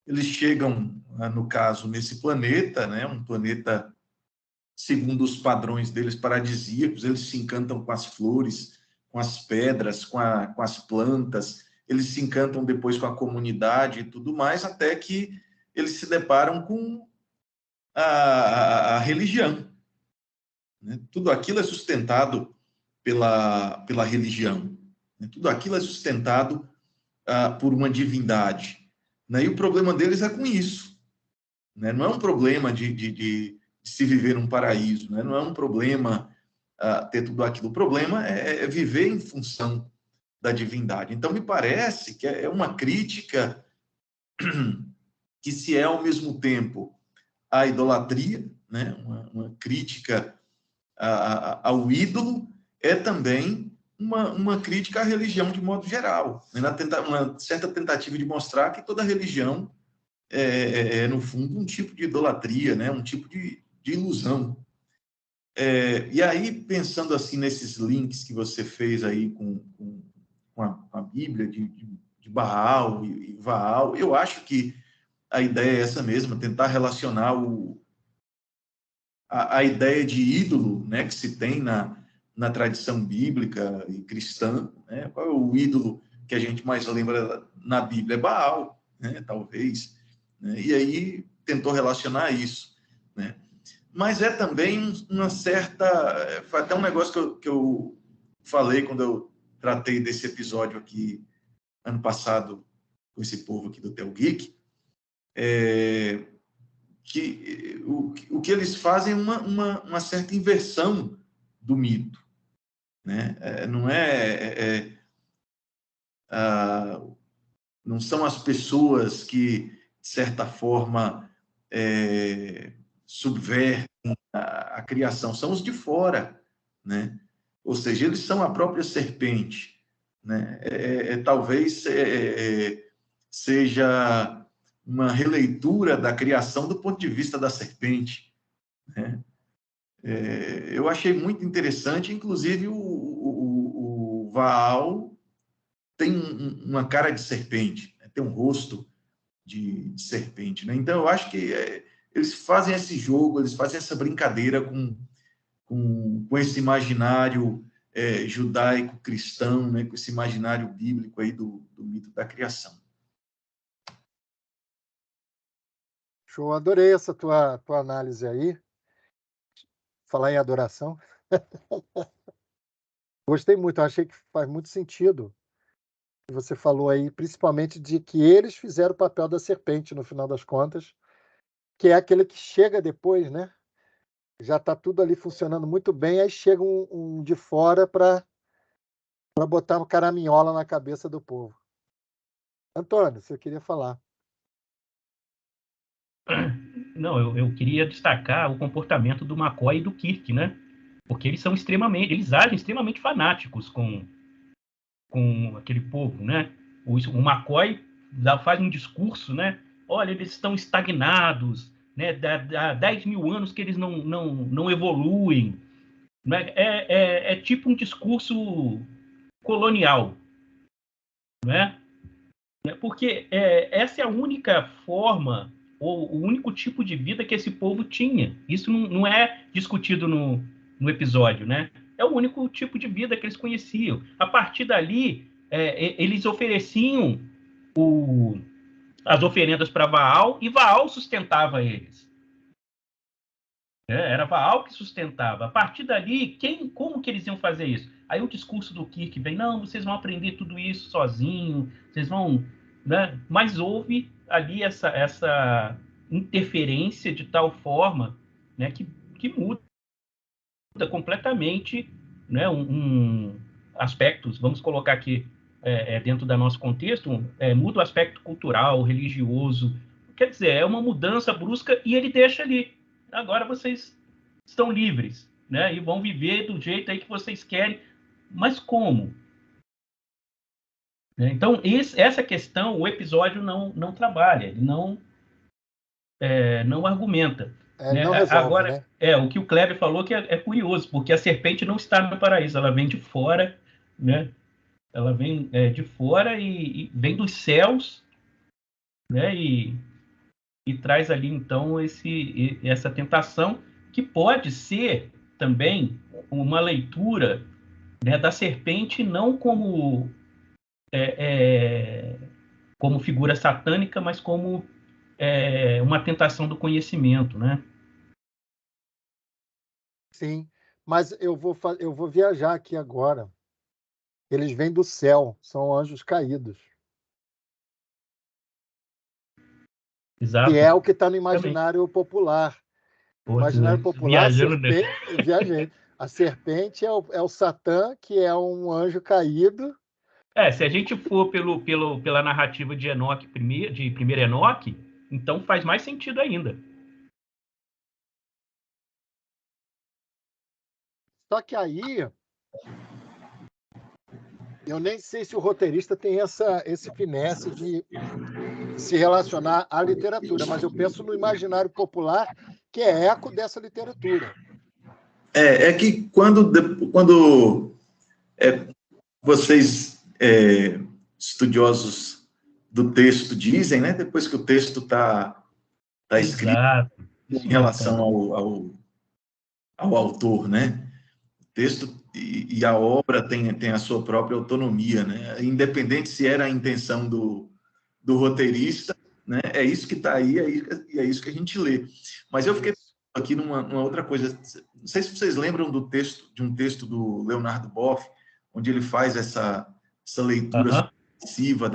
Eles chegam, no caso, nesse planeta, né, um planeta, segundo os padrões deles, paradisíacos, eles se encantam com as flores, com as pedras, com as plantas, eles se encantam depois com a comunidade e tudo mais, até que eles se deparam com a religião. Né? Tudo aquilo é sustentado pela religião. Né? Tudo aquilo é sustentado por uma divindade. Né? E o problema deles é com isso. Né? Não é um problema de se viver num paraíso, né? Não é um problema ter tudo aquilo. O problema é viver em função da divindade. Então, me parece que é uma crítica que se é, ao mesmo tempo, a idolatria, né? Uma crítica ao ídolo, é também uma crítica à religião de modo geral, né? Uma certa tentativa de mostrar que toda religião no fundo, um tipo de idolatria, né? Um tipo de ilusão. E aí, pensando assim nesses links que você fez aí com a Bíblia, de Baal e Vaal, eu acho que a ideia é essa mesma, tentar relacionar a ideia de ídolo, né, que se tem na tradição bíblica e cristã, né? Qual é o ídolo que a gente mais lembra na Bíblia? É Baal, né, talvez. Né? E aí tentou relacionar isso. Né? Mas é também uma certa... Foi até um negócio que eu falei quando eu tratei desse episódio aqui, ano passado, com esse povo aqui do Tel Geek, que o que eles fazem é uma certa inversão do mito. Né? Não são as pessoas que, de certa forma, subvertem a criação, são os de fora. Né? Ou seja, eles são a própria serpente. Né? Talvez seja uma releitura da criação do ponto de vista da serpente. Né? Eu achei muito interessante, inclusive o Vaal tem uma cara de serpente, né? Tem um rosto de serpente. Né? Então, eu acho que eles fazem esse jogo, eles fazem essa brincadeira com esse imaginário judaico-cristão, né? Com esse imaginário bíblico aí do mito da criação. Show, adorei essa tua análise aí. Falar em adoração. Gostei muito, achei que faz muito sentido. Você falou aí, principalmente, de que eles fizeram o papel da serpente, no final das contas, que é aquele que chega depois, né? Já está tudo ali funcionando muito bem, aí chega um de fora para botar uma caraminhola na cabeça do povo. Antônio, você queria falar. Não, eu queria destacar o comportamento do McCoy e do Kirk, né? Porque eles agem extremamente fanáticos com aquele povo, né? O McCoy faz um discurso, né? Olha, eles estão estagnados, né? Há 10 mil anos que eles não evoluem. Né? É tipo um discurso colonial, né? Porque essa é a única forma ou o único tipo de vida que esse povo tinha. Isso não é discutido no episódio, né? É o único tipo de vida que eles conheciam. A partir dali, eles ofereciam as oferendas para Baal e Baal sustentava eles. Era Baal que sustentava. A partir dali, como que eles iam fazer isso? Aí o discurso do Kirk vem, não, vocês vão aprender tudo isso sozinho, vocês vão... Né? Mas houve ali essa interferência de tal forma, né, que muda completamente, né, aspectos, vamos colocar aqui dentro do nosso contexto, muda o aspecto cultural, religioso. Quer dizer, é uma mudança brusca e ele deixa ali. Agora vocês estão livres, né, e vão viver do jeito aí que vocês querem. Mas como? Então, essa questão, o episódio não trabalha, ele não argumenta. Né? Não resolve, agora, né? O que o Kleber falou que é curioso, porque a serpente não está no paraíso, ela vem de fora, né? Ela vem de fora e vem dos céus, né? E traz ali, então, essa tentação, que pode ser também uma leitura, né, da serpente não como como figura satânica, mas como uma tentação do conhecimento, né? Sim, mas eu vou viajar aqui agora. Eles vêm do céu, são anjos caídos. Exato. Que é o que está no imaginário popular. No imaginário popular, viajei. A serpente é o Satã, que é um anjo caído. Se a gente for pela narrativa de Enoque, de primeiro Enoque, então faz mais sentido ainda. Só que aí, eu nem sei se o roteirista tem esse finesse de se relacionar à literatura, mas eu penso no imaginário popular, que é eco dessa literatura. É que quando vocês, estudiosos do texto, dizem, né, depois que o texto está escrito, exato, em relação ao autor, né? O texto e a obra tem a sua própria autonomia, né? Independente se era a intenção do roteirista, né? É isso que está aí, é isso que a gente lê. Mas eu fiquei aqui numa outra coisa. Não sei se vocês lembram de um texto do Leonardo Boff, onde ele faz essa leitura sucessiva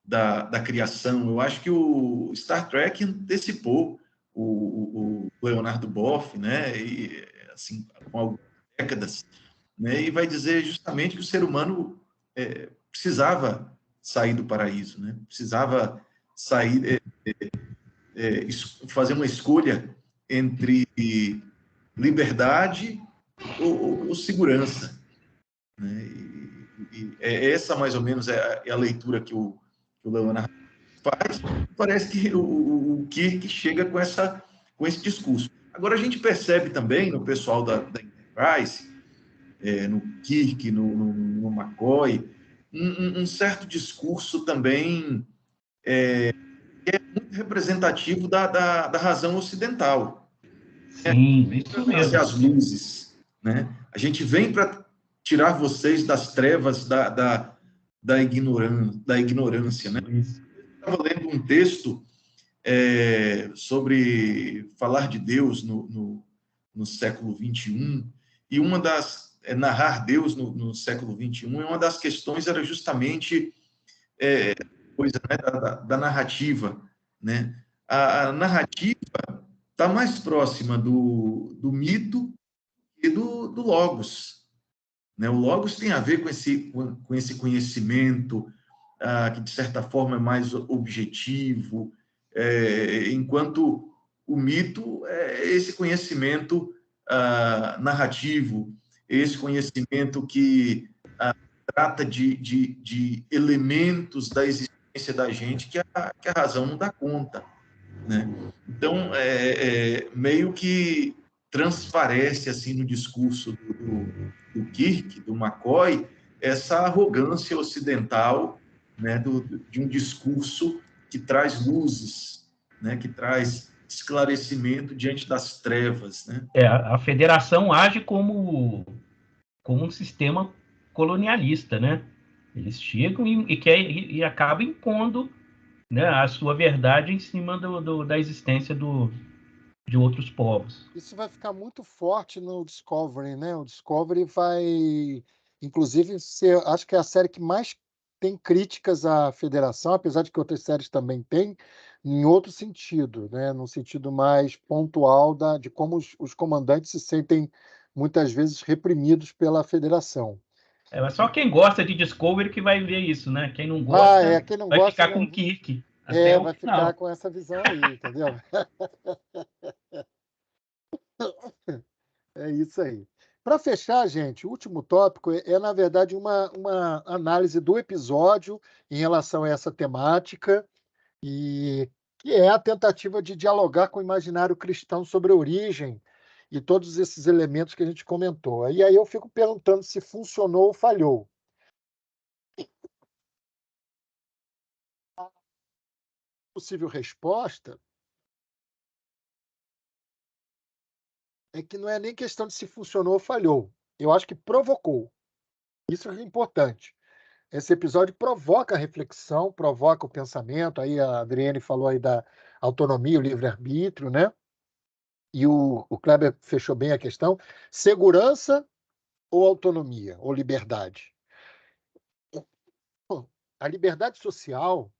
da criação. Eu acho que o Star Trek antecipou o Leonardo Boff, né? E, assim, com algumas décadas, né? E vai dizer justamente que o ser humano precisava sair do paraíso, né? Precisava sair, fazer uma escolha entre liberdade ou segurança, né? E essa, mais ou menos, é a leitura que o Leonardo faz. Parece que o Kirk chega com esse discurso. Agora, a gente percebe também no pessoal da Enterprise, no Kirk, no McCoy, um certo discurso também que é muito representativo da razão ocidental. Sim, isso mesmo. As luzes, né? A gente vem para tirar vocês das trevas da ignorância, né? Eu estava lendo um texto sobre falar de Deus no século XXI, e uma das narrar Deus no século XXI, e uma das questões era justamente coisa, né, da narrativa, né? A narrativa está mais próxima do mito e do logos, né? O logos tem a ver com esse conhecimento que, de certa forma, é mais objetivo, enquanto o mito é esse conhecimento narrativo, esse conhecimento que trata de elementos da existência da gente que a razão não dá conta, né? Então, meio que transparece assim no discurso do Kirk, do McCoy, essa arrogância ocidental, né, de um discurso que traz luzes, né, que traz esclarecimento diante das trevas, né? A federação age como um sistema colonialista, né? Eles chegam e acabam impondo, né, a sua verdade em cima da existência de outros povos. Isso vai ficar muito forte no Discovery, né? O Discovery vai, inclusive, ser, acho que é a série que mais tem críticas à Federação, apesar de que outras séries também têm, em outro sentido, né? No sentido mais pontual de como os comandantes se sentem muitas vezes reprimidos pela Federação. Mas só quem gosta de Discovery que vai ver isso, né? Quem não gosta Quem não vai gosta, ficar com o Kirk até o vai final. ficar com essa visão aí, entendeu? É isso aí. Para fechar, gente, o último tópico na verdade, uma análise do episódio em relação a essa temática, e que é a tentativa de dialogar com o imaginário cristão sobre a origem e todos esses elementos que a gente comentou. E aí eu fico perguntando se funcionou ou falhou. A possível resposta é que não é nem questão de se funcionou ou falhou. Eu acho que provocou. Isso é importante. Esse episódio provoca a reflexão, provoca o pensamento. Aí a Adriane falou aí da autonomia, o livre-arbítrio, né? E o Kleber fechou bem a questão. Segurança ou autonomia, ou liberdade? A liberdade social,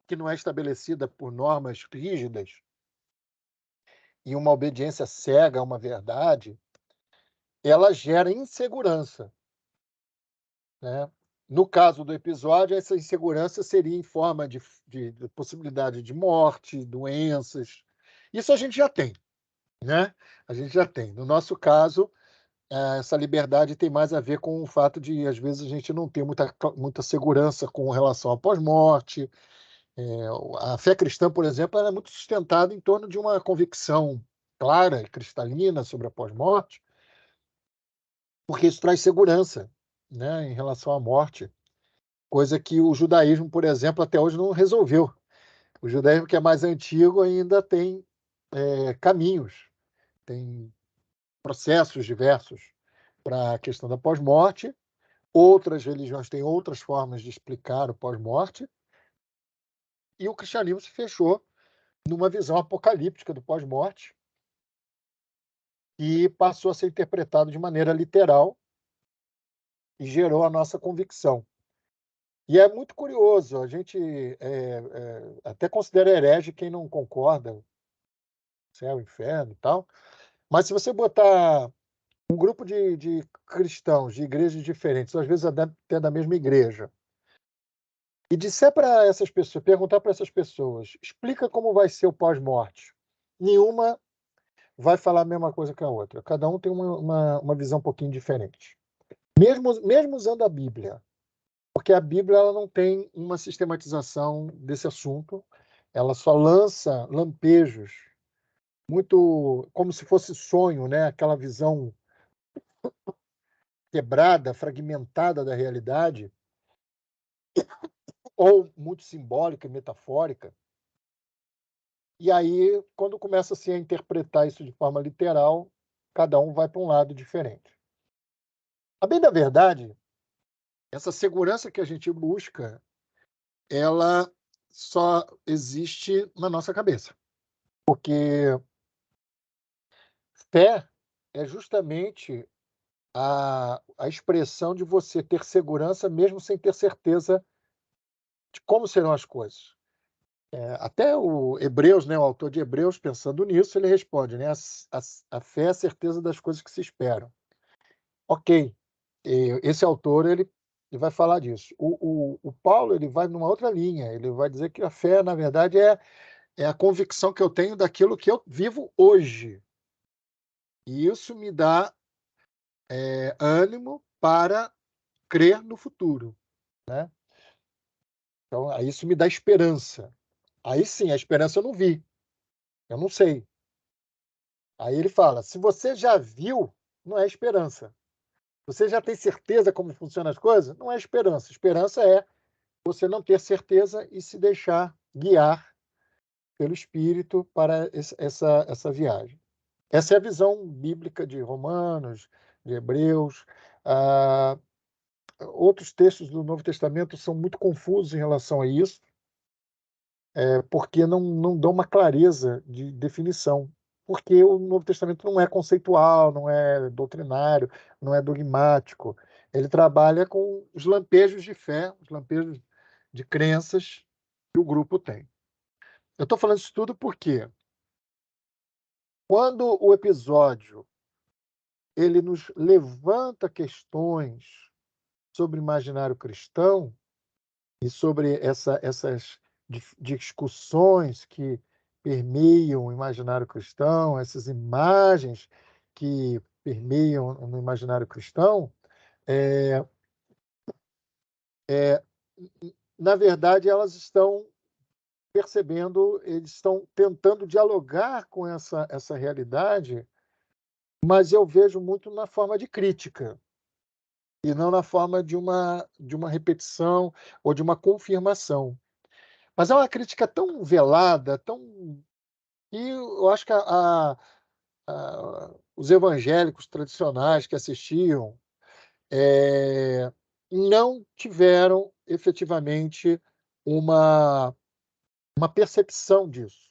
que não é estabelecida por normas rígidas e uma obediência cega a uma verdade, ela gera insegurança, né? No caso do episódio, essa insegurança seria em forma de possibilidade de morte, doenças. Isso a gente já tem, né? A gente já tem. No nosso caso, essa liberdade tem mais a ver com o fato de, às vezes, a gente não ter muita segurança com relação à pós-morte. A fé cristã, por exemplo, ela é muito sustentada em torno de uma convicção clara e cristalina sobre a pós-morte, porque isso traz segurança, né, em relação à morte. Coisa que o judaísmo, por exemplo, até hoje não resolveu. O judaísmo, que é mais antigo, ainda tem caminhos, tem processos diversos para a questão da pós-morte. Outras religiões têm outras formas de explicar o pós-morte. E o cristianismo se fechou numa visão apocalíptica do pós-morte e passou a ser interpretado de maneira literal e gerou a nossa convicção. E é muito curioso, a gente até considera herege quem não concorda, céu, inferno e tal, mas se você botar um grupo de cristãos de igrejas diferentes, às vezes até da mesma igreja, e disser para essas pessoas, perguntar para essas pessoas, explica como vai ser o pós-morte, nenhuma vai falar a mesma coisa que a outra, cada um tem uma visão um pouquinho diferente. Mesmo usando a Bíblia, porque a Bíblia ela não tem uma sistematização desse assunto, ela só lança lampejos, muito como se fosse sonho, né? Aquela visão quebrada, fragmentada da realidade, ou muito simbólica e metafórica. E aí, quando começa-se a interpretar isso de forma literal, cada um vai para um lado diferente. A bem da verdade, essa segurança que a gente busca, ela só existe na nossa cabeça. Porque fé é justamente a expressão de você ter segurança mesmo sem ter certeza de como serão as coisas. Até o Hebreus, né, o autor de Hebreus, pensando nisso, ele responde, né, a fé é a certeza das coisas que se esperam. Ok, esse autor ele vai falar disso. O Paulo ele vai numa outra linha, ele vai dizer que a fé, na verdade, é a convicção que eu tenho daquilo que eu vivo hoje. E isso me dá ânimo para crer no futuro, né? Então, aí isso me dá esperança. Aí sim, a esperança eu não vi. Eu não sei. Aí ele fala: se você já viu, não é esperança. Você já tem certeza como funcionam as coisas? Não é esperança. Esperança é você não ter certeza e se deixar guiar pelo Espírito para essa viagem. Essa é a visão bíblica de Romanos, de Hebreus. Outros textos do Novo Testamento são muito confusos em relação a isso, porque não dão uma clareza de definição. Porque o Novo Testamento não é conceitual, não é doutrinário, não é dogmático. Ele trabalha com os lampejos de fé, os lampejos de crenças que o grupo tem. Eu estou falando isso tudo porque quando o episódio ele nos levanta questões sobre o imaginário cristão e sobre essas discussões que permeiam o imaginário cristão, essas imagens que permeiam no imaginário cristão, na verdade, elas estão percebendo, eles estão tentando dialogar com essa realidade, mas eu vejo muito na forma de crítica e não na forma de uma repetição ou de uma confirmação. Mas é uma crítica tão velada, e eu acho que os evangélicos tradicionais que assistiam não tiveram efetivamente uma percepção disso.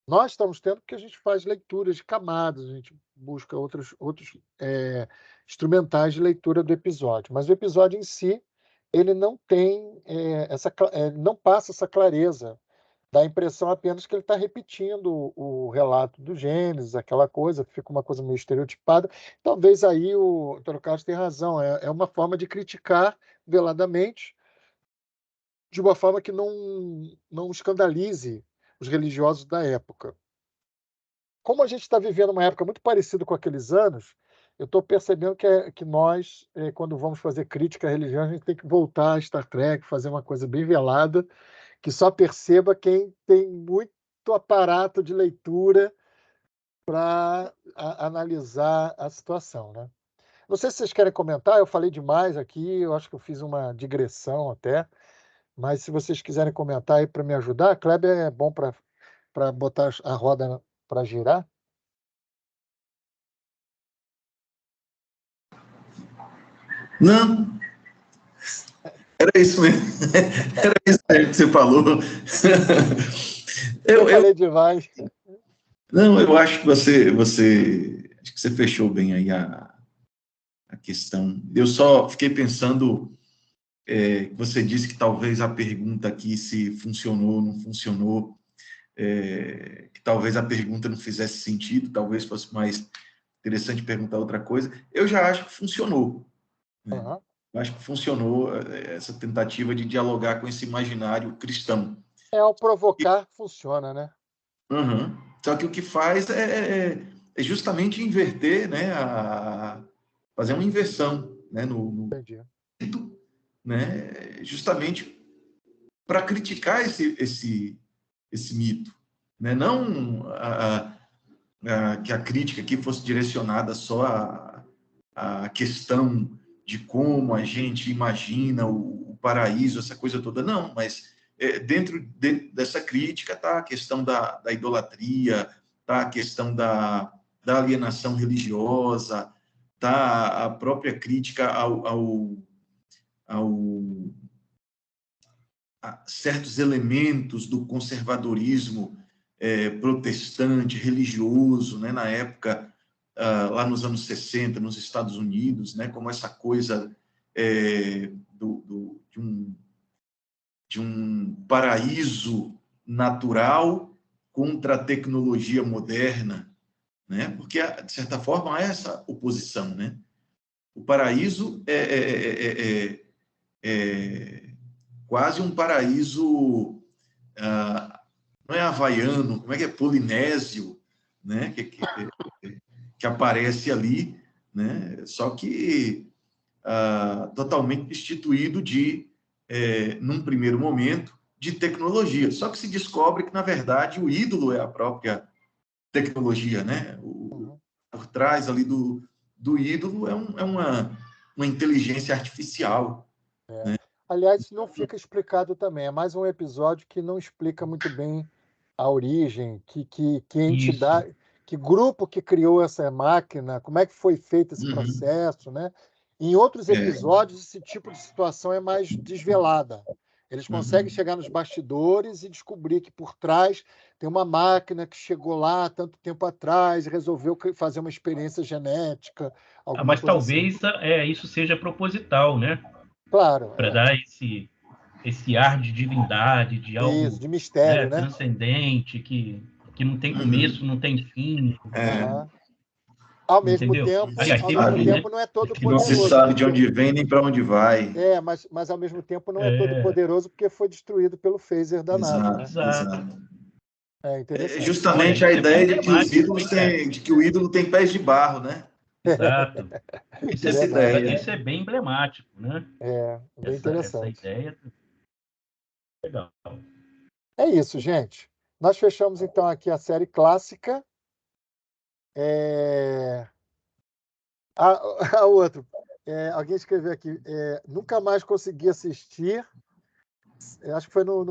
Nós estamos tendo porque a gente faz leituras de camadas, a gente busca outros instrumentais de leitura do episódio, mas o episódio em si ele não tem não passa essa clareza. Dá a impressão apenas que ele está repetindo o relato do Gênesis, aquela coisa, fica uma coisa meio estereotipada. Talvez aí o Antônio Carlos tenha razão, é uma forma de criticar veladamente, de uma forma que não escandalize os religiosos da época. Como a gente está vivendo uma época muito parecida com aqueles anos, eu estou percebendo que nós, quando vamos fazer crítica à religião, a gente tem que voltar a Star Trek, fazer uma coisa bem velada, que só perceba quem tem muito aparato de leitura para analisar a situação, né? Não sei se vocês querem comentar, eu falei demais aqui, eu acho que eu fiz uma digressão até, mas se vocês quiserem comentar aí para me ajudar, Kleber é bom para botar a roda para girar. Não, era isso mesmo. Era isso mesmo que você falou. Eu falei demais. Não, eu acho que acho que você fechou bem aí a questão. Eu só fiquei pensando, você disse que talvez a pergunta aqui, se funcionou ou não funcionou, que talvez a pergunta não fizesse sentido, talvez fosse mais interessante perguntar outra coisa. Eu já acho que funcionou. Né? Uhum. Eu acho que funcionou essa tentativa de dialogar com esse imaginário cristão. Ao provocar, funciona, né? Uhum. Só que o que faz é justamente inverter, né, fazer uma inversão, né, Entendi. né, justamente para criticar esse mito, né? Não que a crítica aqui fosse direcionada só à questão de como a gente imagina o paraíso, essa coisa toda, não, mas dentro dessa crítica está a questão da idolatria, está a questão da alienação religiosa, está a própria crítica a certos elementos do conservadorismo protestante, religioso, né, na época, lá nos anos 60, nos Estados Unidos, né, como essa coisa de um paraíso natural contra a tecnologia moderna, né? Porque, de certa forma, há essa oposição. Né? O paraíso é quase um paraíso, não é havaiano, como é que é? Polinésio, né? que aparece ali, né? Só que totalmente destituído de num primeiro momento, de tecnologia. Só que se descobre que, na verdade, o ídolo é a própria tecnologia, né? Por trás ali do ídolo é uma inteligência artificial. Né? Aliás, não fica explicado também. É mais um episódio que não explica muito bem a origem, que entidade, que grupo que criou essa máquina, como é que foi feito esse processo, né? Em outros episódios, esse tipo de situação é mais desvelada. Eles conseguem chegar nos bastidores e descobrir que por trás tem uma máquina que chegou lá há tanto tempo atrás e resolveu fazer uma experiência genética. Mas coisa talvez assim. isso seja proposital, né? Claro. Para dar esse ar de divindade, de algo, isso, de mistério, né? Transcendente, que não tem começo, não tem fim. Ao mesmo Entendeu? tempo, Aliás, não é todo que não se poderoso. sabe de onde vem nem para onde vai. Mas ao mesmo tempo não é todo poderoso porque foi destruído pelo phaser da nave, né? Exato. É interessante. Justamente a ideia de que os ídolos de que o ídolo tem pés de barro, né? Exato. Isso é bem emblemático, né? Bem interessante. Essa ideia legal. É isso, gente. Nós fechamos então aqui a série clássica. A outro. Alguém escreveu aqui. Nunca mais consegui assistir. Acho que foi no